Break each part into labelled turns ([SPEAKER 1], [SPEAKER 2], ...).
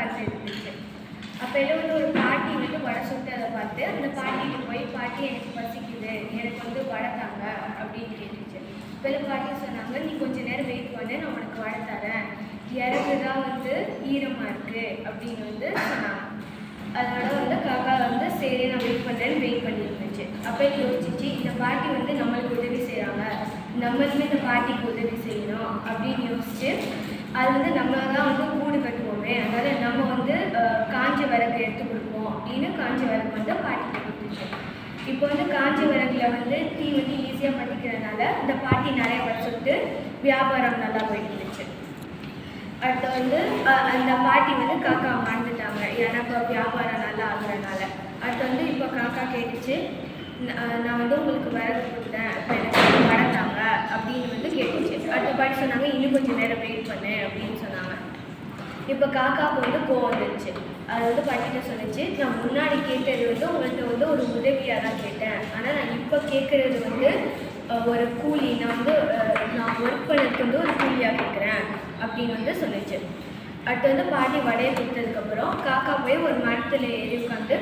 [SPEAKER 1] பார்த்து இருந்துச்சு. அப்போ எல்லாம் வந்து ஒரு பாட்டி வந்து வடை சுட்டு அதை பார்த்து அந்த பாட்டிகிட்ட போய் பாட்டி எனக்கு பசிக்குது, எனக்கு வந்து வடை தாங்க அப்படின்னு கேட்டுச்சு. இப்போ பாட்டி சொன்னாங்க, நீ கொஞ்ச நேரம் வெயிட் பண்ணு, நான் உனக்கு வடை தரேன், இறகு தான் வந்து ஈரமாக இருக்குது அப்படின்னு வந்து சொன்னாங்க. அதோட வந்து காக்கா வந்து சரி நான் வெயிட் பண்ணுறேன்னு வெயிட் பண்ணியிருந்துச்சு. அப்போ யோசிச்சு இந்த பாட்டி வந்து நம்மளுக்கு உதவி செய்கிறாங்க, நம்மளுமே இந்த பாட்டிக்கு உதவி செய்யணும் அப்படின்னு யோசிச்சு அது வந்து நம்ம தான் வந்து கூடு கட்டுவோமே, அதனால் நம்ம வந்து காஞ்ச விறகு எடுத்து கொடுப்போம் அப்படின்னு காஞ்ச விறகு வந்து பாட்டிக்கு கொடுத்துச்சு. இப்போ வந்து காஞ்ச விறகுல வந்து தீ வந்து ஈஸியாக பண்ணிக்கிறதுனால இந்த பாட்டி நிறைய வச்சுட்டு வியாபாரம் நல்லா போயிட்டு இருந்துச்சு. அடுத்து வந்து அந்த பாட்டி வந்து காக்கா மறந்துட்டாங்க, ஏன்னா இப்போ வியாபாரம் நல்லா ஆகுறதுனால. அடுத்து வந்து இப்போ காக்கா கேட்டுச்சு, நான் வந்து உங்களுக்கு விறகு கொடுத்தேன், இப்போ எனக்கு வடத்தாங்க அப்படின்னு வந்து கேட்டுச்சு. அடுத்த பாட்டி சொன்னாங்க, இன்னும் கொஞ்சம் நேரம் வெயிட் பண்ணு அப்படின்னு சொன்னாங்க. இப்போ காக்காவுக்கு வந்து கோவம் வந்துருச்சு. அது வந்து பாட்டிகிட்ட சொன்னிச்சு, நான் முன்னாடி கேட்டது வந்து உங்கள்கிட்ட வந்து ஒரு உதவியாக தான் கேட்டேன், ஆனால் நான் இப்போ கேட்குறது வந்து ஒரு கூலி, நான் ஒர்க் பண்ணதுக்கு வந்து ஒரு கூலியாக கேட்குறேன் அப்படின்னு வந்து சொல்லிச்சு. அடுத்து வந்து பாட்டி வடையை கொடுத்ததுக்கப்புறம் காக்கா போய் ஒரு மரத்தில் ஏறி உட்காந்து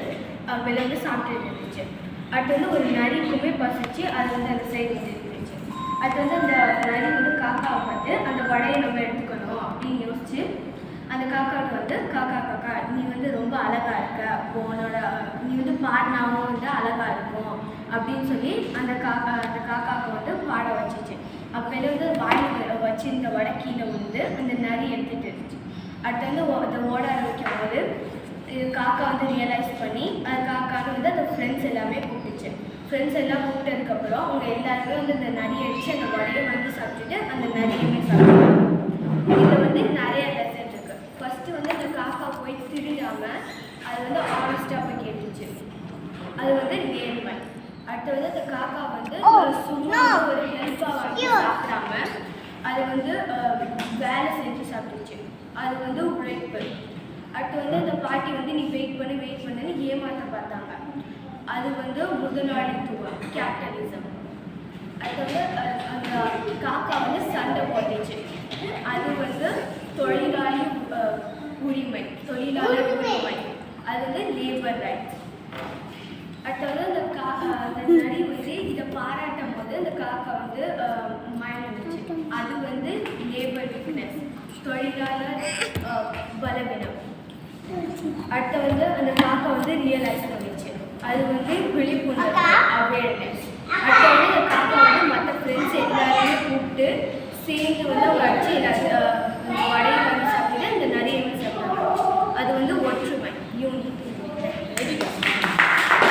[SPEAKER 1] வெளில வந்து சாப்பிட்டு இருந்துச்சு. அடுத்து வந்து ஒரு நரிக்குமே பசிச்சு அது வந்து அந்த சைடு இருந்துச்சு. அடுத்து வந்து அந்த நரி வந்து காக்காவை பார்த்து அந்த வடையை நம்ம எடுத்துக்கணும் அப்படின்னு யோசிச்சு அந்த காக்காவுக்கு வந்து காக்கா காக்கா நீ வந்து ரொம்ப அழகாக இருக்க, உன்னோட நீ வந்து பாடினாவும் வந்து அழகாக இருக்கும் அப்படின்னு சொல்லி அந்த காக்காவுக்கு வந்து பாட வச்சிச்சு. அப்போ வந்து வாயில் வச்சிருந்த வடை கீழே வந்து அந்த நரி எடுத்துகிட்டு இருந்துச்சு. அடுத்து வந்து அதை ஓட ஆரம்பிக்கும் போது காக்கா வந்து ரியலைஸ் பண்ணி அந்த காக்காவுக்கு வந்து அந்த ஃப்ரெண்ட்ஸ் எல்லாமே கூப்பிட்டுச்சு. ஃப்ரெண்ட்ஸ் எல்லாம் கூப்பிட்டதுக்கப்புறம் அவங்க எல்லாருமே வந்து அந்த நரியை அடித்து அந்த வடையை வந்து சாப்பிட்டுட்டு அந்த நரியுமே சாப்பிட்டாங்க. இதில் வந்து நிறைய லெசன் இருக்குது. ஃபஸ்ட்டு வந்து அந்த காக்கா போய் திருடாமல் அது வந்து ஆனஸ்டாக போய் கேட்டுச்சு, அது வந்து நேர்மை. அடுத்து வந்து அந்த காக்கா வந்து சும்மா ஒரு ஹெல்ப்பாக வாங்கி சாப்பிடாம அது வந்து வேலை செஞ்சு சாப்பிட்டுச்சு, அது வந்து உழைப்பு. அடுத்து வந்து அந்த பாட்டி வந்து நீ வெயிட் பண்ணுன்னு ஏமாற்ற பார்த்தாங்க, அது வந்து முதலாளித்துவம் கேபிட்டலிசம். அது வந்து அந்த காக்கா வந்து சண்டை போட்டுச்சு, அது வந்து தொழிலாளர் உரிமை, அது வந்து லேபர் ரைட்ஸ். அடுத்து வந்து அந்த நரி வந்து இதை பாராட்டும் போது அந்த காக்கா வந்து மயந்துச்சு, அது வந்து லேபர் வீக்னஸ், தொழிலாளர் பலவீனம். அடுத்து வந்து அந்த காக்கா வந்து ரியலைஸ் பண்ணிச்சு, அது வந்து விழிப்புணர்வு அவேர்னஸ். அடுத்து வந்து அந்த காக்கா வந்து மற்ற ஃப்ரெண்ட்ஸ் எல்லாருமே கூப்பிட்டு சேர்ந்து வந்து வச்சு வடையை வந்து சாப்பிட்டு இந்த நிறைய சாப்பிட்டாங்க, அது வந்து ஒற்றுமை யூனிட்.